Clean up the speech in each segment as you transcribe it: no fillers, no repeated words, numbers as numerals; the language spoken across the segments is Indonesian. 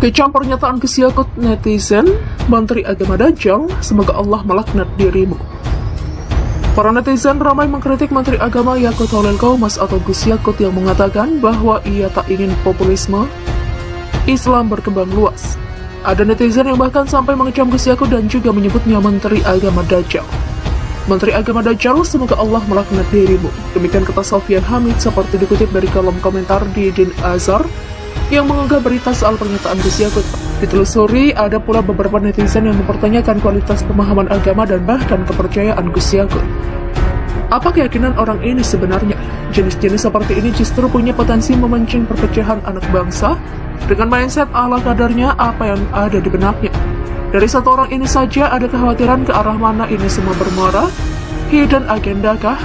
Kecam pernyataan kesiakut netizen, Menteri Agama Dajjal, semoga Allah melaknat dirimu. Para netizen ramai mengkritik Menteri Agama Yakotalil Kaumas atau Gus Yakut yang mengatakan bahwa ia tak ingin populisme Islam berkembang luas. Ada netizen yang bahkan sampai mengecam Gus Yakut dan juga menyebutnya Menteri Agama Dajjal. Menteri Agama Dajjal, semoga Allah melaknat dirimu. Demikian kata Sofyan Hamid seperti dikutip dari kolom komentar di Din Azhar yang mengunggah berita soal pernyataan Gus Yakut. Ditelusuri, ada pula beberapa netizen yang mempertanyakan kualitas pemahaman agama dan bahkan kepercayaan Gus Yakut. Apa keyakinan orang ini sebenarnya? Jenis-jenis seperti ini justru punya potensi memancing perpecahan anak bangsa dengan mindset ala kadarnya apa yang ada di benaknya. Dari satu orang ini saja ada kekhawatiran ke arah mana ini semua bermuara, hidden agendakah?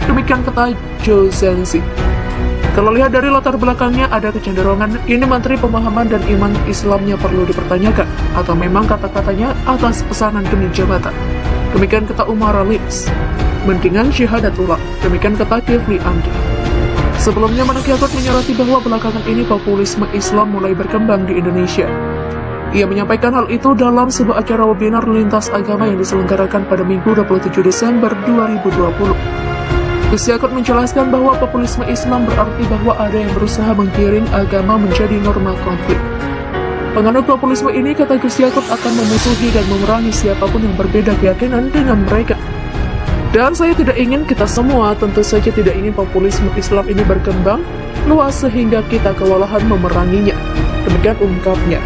Demikian kata Joe Zenzi. Kalau lihat dari latar belakangnya ada kecenderungan ini menteri pemahaman dan iman Islamnya perlu dipertanyakan, atau memang kata-katanya atas pesanan demi jabatan. Demikian kata Umar Alims. Mendingan syahadat ulang. Demikian kata Kifli Andi. Sebelumnya Menteri Yakut menyoroti bahwa belakangan ini populisme Islam mulai berkembang di Indonesia. Ia menyampaikan hal itu dalam sebuah acara webinar lintas agama yang diselenggarakan pada Minggu 27 Desember 2020. Gus Yakut menjelaskan bahwa populisme Islam berarti bahwa ada yang berusaha menggiring agama menjadi norma konflik. Penganut populisme ini, kata Gus Yakut, akan memusuhi dan memerangi siapapun yang berbeda keyakinan dengan mereka. Dan saya tidak ingin, kita semua tentu saja tidak ingin populisme Islam ini berkembang luas sehingga kita kewalahan memeranginya. Demikian ungkapnya.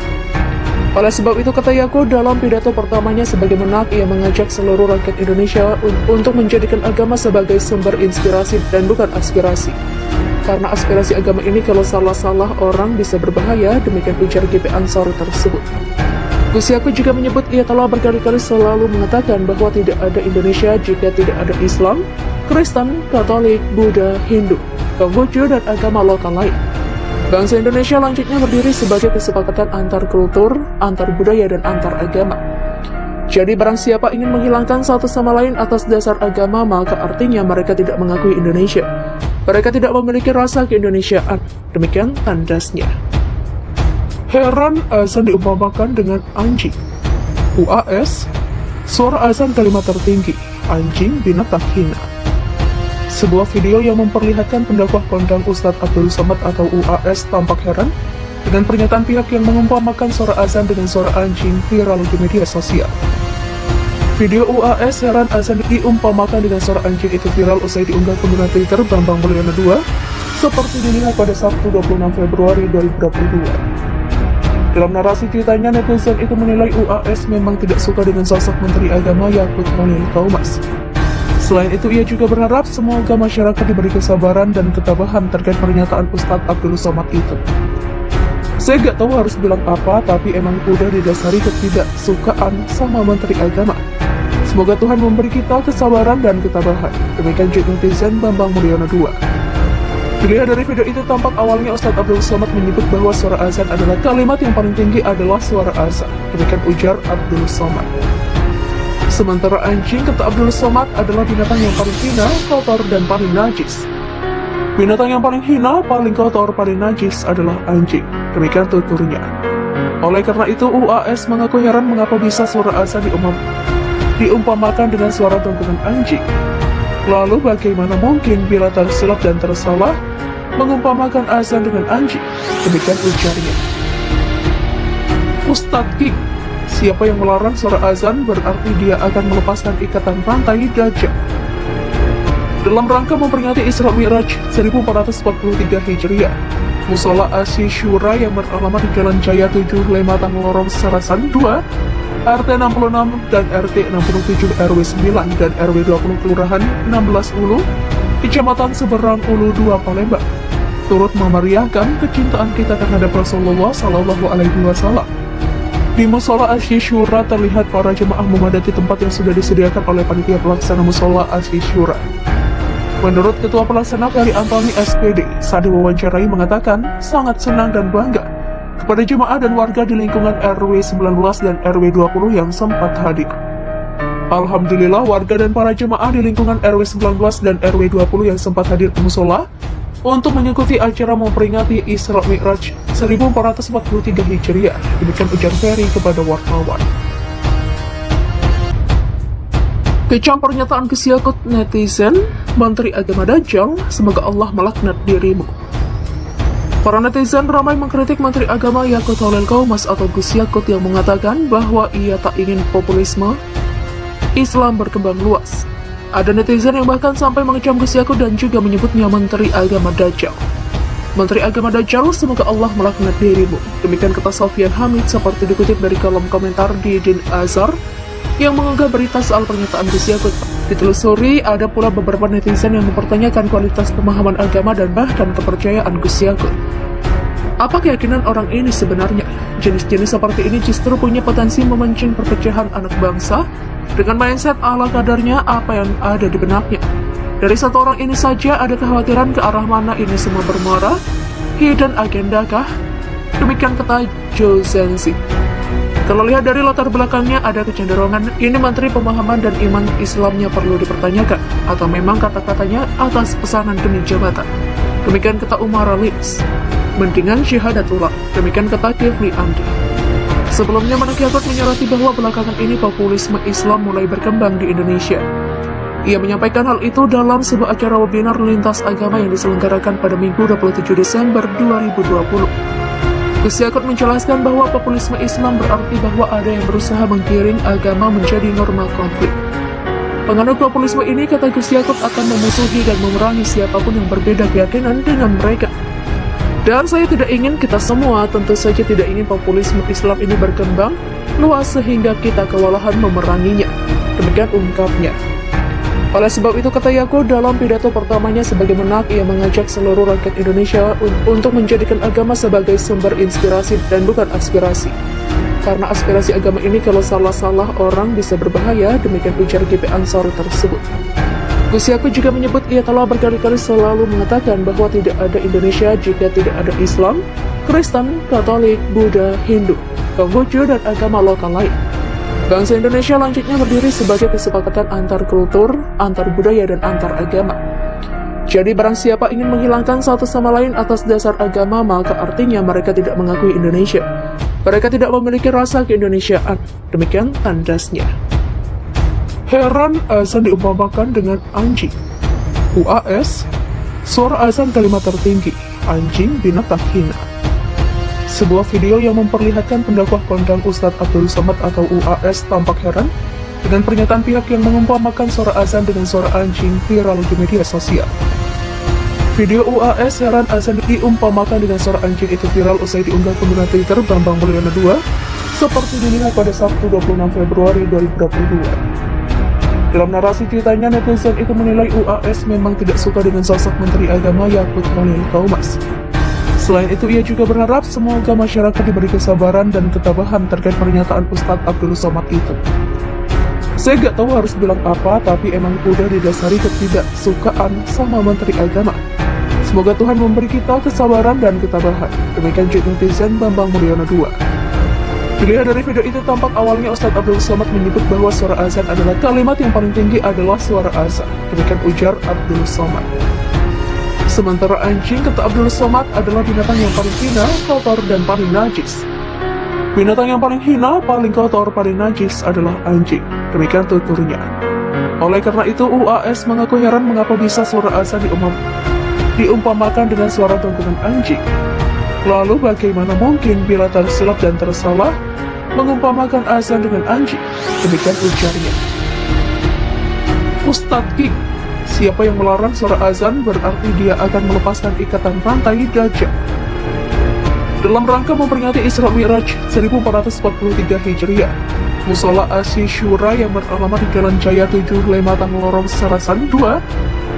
Oleh sebab itu, kata Yakut, dalam pidato pertamanya sebagai menak, ia mengajak seluruh rakyat Indonesia untuk menjadikan agama sebagai sumber inspirasi dan bukan aspirasi. Karena aspirasi agama ini kalau salah-salah orang bisa berbahaya, demikian ujar GP Ansori tersebut. Gus Yakut juga menyebut ia telah berkali-kali selalu mengatakan bahwa tidak ada Indonesia jika tidak ada Islam, Kristen, Katolik, Buddha, Hindu, Konghucu, dan agama lokal lain. Bangsa Indonesia lanjutnya berdiri sebagai kesepakatan antar kultur, antar budaya, dan antar agama. Jadi barang siapa ingin menghilangkan satu sama lain atas dasar agama, maka artinya mereka tidak mengakui Indonesia. Mereka tidak memiliki rasa keindonesiaan. Demikian tandasnya. Heran azan diumpamakan dengan anjing. UAS, suara azan kalimat tertinggi, anjing binatang hina. Sebuah video yang memperlihatkan pendakwah kondang Ustadz Abdul Somad atau UAS tampak heran dengan pernyataan pihak yang mengumpamakan suara azan dengan suara anjing viral di media sosial. Video UAS heran azan diumpamakan dengan suara anjing itu viral usai diunggah pengguna Twitter Bambang Mulyana II seperti dilihat pada Sabtu 26 Februari 2022. Dalam narasi ceritanya, netizen itu menilai UAS memang tidak suka dengan sosok Menteri Agama Yakotalil Kaumas. Selain itu, ia juga berharap semoga masyarakat diberi kesabaran dan ketabahan terkait pernyataan Ustadz Abdul Somad itu. Saya gak tahu harus bilang apa, tapi emang udah didasari ketidaksukaan sama Menteri Agama. Semoga Tuhan memberi kita kesabaran dan ketabahan. Demikian juga netizen Bambang Mulyana II. Dilihat dari video itu, tampak awalnya Ustadz Abdul Somad menyebut bahwa suara azan adalah kalimat yang paling tinggi adalah suara azan. Demikian ujar Abdul Somad. Sementara anjing, kata Abdul Somad, adalah binatang yang paling hina, kotor, dan paling najis. Binatang yang paling hina, paling kotor, paling najis adalah anjing. Demikian tuturnya. Oleh karena itu, UAS mengaku heran mengapa bisa suara azan diumpamakan dengan suara tunggangan anjing. Lalu bagaimana mungkin bila tersilap dan tersalah mengumpamakan azan dengan anjing? Demikian ujarnya. Ustadz King, siapa yang melarang suara azan berarti dia akan melepaskan ikatan rantai Dajjal. Dalam rangka memperingati Isra Mi'raj 1443 Hijriah, Musola Asy Syura yang beralamat di Jalan Jaya 7 Lematang Lorong Sarasan 2, RT 66 dan RT 67 RW 9 dan RW 20 Kelurahan 16 Ulu, Kecamatan Seberang Ulu 2 Palembang, turut memeriahkan kecintaan kita terhadap Rasulullah Sallallahu Alaihi Wasallam. Di Musola Asy Syura terlihat para jemaah memadati tempat yang sudah disediakan oleh panitia pelaksana Musola Asy Syura. Menurut Ketua Pelaksana Ferry Antoni SPD, saat diwawancarai mengatakan sangat senang dan bangga kepada jemaah dan warga di lingkungan RW 19 dan RW 20 yang sempat hadir. Alhamdulillah, warga dan para jemaah di lingkungan RW 19 dan RW 20 yang sempat hadir ke musola untuk mengikuti acara memperingati Isra Mi'raj 1443 Hijriah. Demikian ujar Ferry kepada wartawan. Kecam pernyataan kesiakut netizen, Menteri Agama Dajjal, semoga Allah melaknat dirimu. Para netizen ramai mengkritik Menteri Agama Yakotalil Kaumas atau Gus Yakut yang mengatakan bahwa ia tak ingin populisme Islam berkembang luas. Ada netizen yang bahkan sampai mengecam Gus Yakut dan juga menyebutnya Menteri Agama Dajjal. Menteri Agama Dajjal, semoga Allah melaknat dirimu. Demikian kata Sofyan Hamid seperti dikutip dari kolom komentar di Din Azhar yang mengunggah berita soal pernyataan Gus Yakut. Ditelusuri, ada pula beberapa netizen yang mempertanyakan kualitas pemahaman agama dan bahkan kepercayaan Gus Yakut. Apa keyakinan orang ini sebenarnya? Jenis-jenis seperti ini justru punya potensi memancing perpecahan anak bangsa dengan mindset ala kadarnya apa yang ada di benaknya. Dari satu orang ini saja ada kekhawatiran ke arah mana ini semua bermuara, hidden agenda kah? Demikian kata Joe Zenzi. Kalau lihat dari latar belakangnya ada kecenderungan ini menteri pemahaman dan iman Islamnya perlu dipertanyakan, atau memang kata-katanya atas pesanan demi jabatan. Demikian kata Umar Lins. Mendingan syahadatullah. Demikian kata Kifli Andi. Sebelumnya Menteri Yakut menyoroti bahwa belakangan ini populisme Islam mulai berkembang di Indonesia. Ia menyampaikan hal itu dalam sebuah acara webinar lintas agama yang diselenggarakan pada Minggu 27 Desember 2020. Gus Yakut menjelaskan bahwa populisme Islam berarti bahwa ada yang berusaha menggiring agama menjadi norma konflik. Penganut populisme ini, kata Gus Yakut, akan memusuhi dan memerangi siapapun yang berbeda keyakinan dengan mereka. Dan saya tidak ingin, kita semua tentu saja tidak ingin populisme Islam ini berkembang luas sehingga kita kewalahan memeranginya. Demikian ungkapnya. Oleh sebab itu, kata Yakut, dalam pidato pertamanya sebagai menak, ia mengajak seluruh rakyat Indonesia untuk menjadikan agama sebagai sumber inspirasi dan bukan aspirasi. Karena aspirasi agama ini kalau salah-salah orang bisa berbahaya, demikian ujar GP Ansori tersebut. Gus Yakut juga menyebut ia telah berkali-kali selalu mengatakan bahwa tidak ada Indonesia jika tidak ada Islam, Kristen, Katolik, Buddha, Hindu, Konghucu, dan agama lokal lain. Bangsa Indonesia lanjutnya berdiri sebagai kesepakatan antar kultur, antar budaya, dan antar agama. Jadi barang siapa ingin menghilangkan satu sama lain atas dasar agama, maka artinya mereka tidak mengakui Indonesia. Mereka tidak memiliki rasa keindonesiaan. Demikian tandasnya. Heran azan diumpamakan dengan anjing. UAS, suara azan kalimat tertinggi, anjing binatang hina. Sebuah video yang memperlihatkan pendakwah kondang Ustadz Abdul Somad atau UAS tampak heran dengan pernyataan pihak yang mengumpamakan suara azan dengan suara anjing viral di media sosial. Video UAS heran azan diumpamakan dengan suara anjing itu viral usai diunggah pengguna Twitter Bambang Mulyana II seperti dilihat pada Sabtu 26 Februari 2022. Dalam narasi ceritanya, netizen itu menilai UAS memang tidak suka dengan sosok Menteri Agama Yakotalil Kaumas. Selain itu, ia juga berharap semoga masyarakat diberi kesabaran dan ketabahan terkait pernyataan Ustadz Abdul Somad itu. Saya gak tahu harus bilang apa, tapi emang udah didasari ketidaksukaan sama Menteri Agama. Semoga Tuhan memberi kita kesabaran dan ketabahan. Demikian netizen Bambang Mulyana II. Dilihat dari video itu, tampak awalnya Ustadz Abdul Somad menyebut bahwa suara azan adalah kalimat yang paling tinggi adalah suara azan. Demikian ujar Abdul Somad. Sementara anjing, kata Abdul Somad, adalah binatang yang paling hina, kotor, dan paling najis. Binatang yang paling hina, paling kotor, paling najis adalah anjing. Demikian tuturnya. Oleh karena itu, UAS mengaku heran mengapa bisa suara azan diumpamakan dengan suara tunggangan anjing. Lalu bagaimana mungkin bila tersilap dan tersalah mengumpamakan azan dengan anjing? Demikian ujarnya. Ustadz King, siapa yang melarang suara azan berarti dia akan melepaskan ikatan rantai Dajjal. Dalam rangka memperingati Isra Mi'raj 1443 Hijriah, Musola Asy Syura yang beralamat di Jalan Jaya 7 Lematang Lorong Sarasan 2,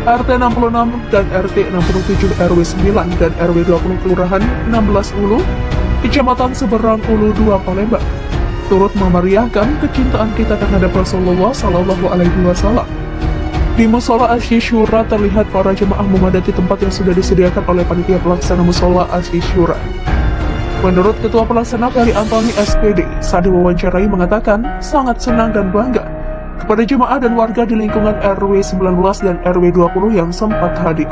RT 66 dan RT 67 RW 9 dan RW 20 Kelurahan 16 Ulu, Kecamatan Seberang Ulu 2 Palembang, turut memeriahkan kecintaan kita terhadap Rasulullah Sallallahu Alaihi Wasallam. Di Musola Asy Syura terlihat para jemaah memadati tempat yang sudah disediakan oleh panitia pelaksana Musola Asy Syura. Menurut Ketua Pelaksana Ferry Antoni SPD, saat diwawancarai mengatakan sangat senang dan bangga kepada jemaah dan warga di lingkungan RW 19 dan RW 20 yang sempat hadir.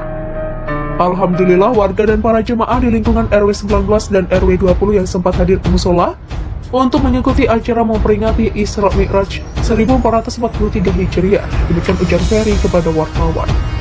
Alhamdulillah warga dan para jemaah di lingkungan RW 19 dan RW 20 yang sempat hadir ke musola untuk mengikuti acara memperingati Isra Mi'raj 1443 Hijriah. Demikian ujar Ferry kepada wartawan.